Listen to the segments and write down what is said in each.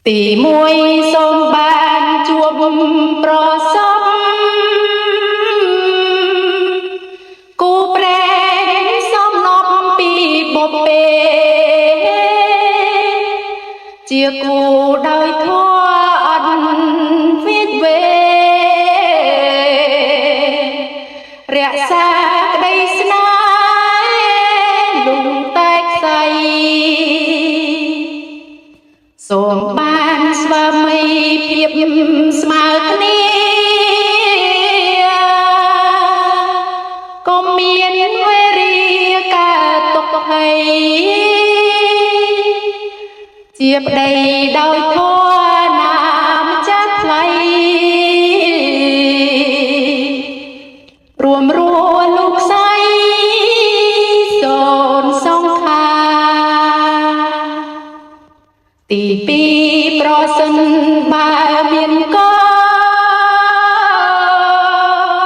ទីមួយសូមបានជួបប្រសពគូប្រែងសំណប់ពីបុព្វេជាគូដោយធម៌អត់វិតវេរក្សាក្តីស្នេហ៍លំតែខ្សែសូមបានស្វាមីភាពស្មើគ្នាកុំមានវេរាកើតទុក្ខភ័យជាប្តីដោយធម៌ណាមចាស់ថ្លៃរួមលោកស្រីសូនសង្ខាទីពីរប្រសិនបើមានកូ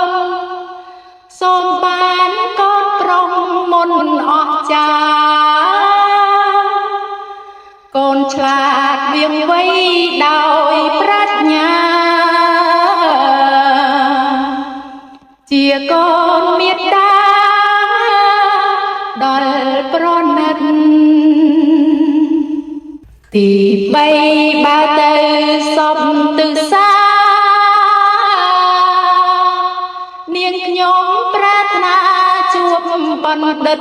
នសូមបានកូនប្រុសមុនអស់ចាកូនឆ្លាតវាងវៃដោយប្រាជ្ញាជាកូនមេត្តាដល់ប្រណិតទីបីបើទៅសពទិសានាងខ្ញុំប្រាថ្នាជួបបណ្ឌិត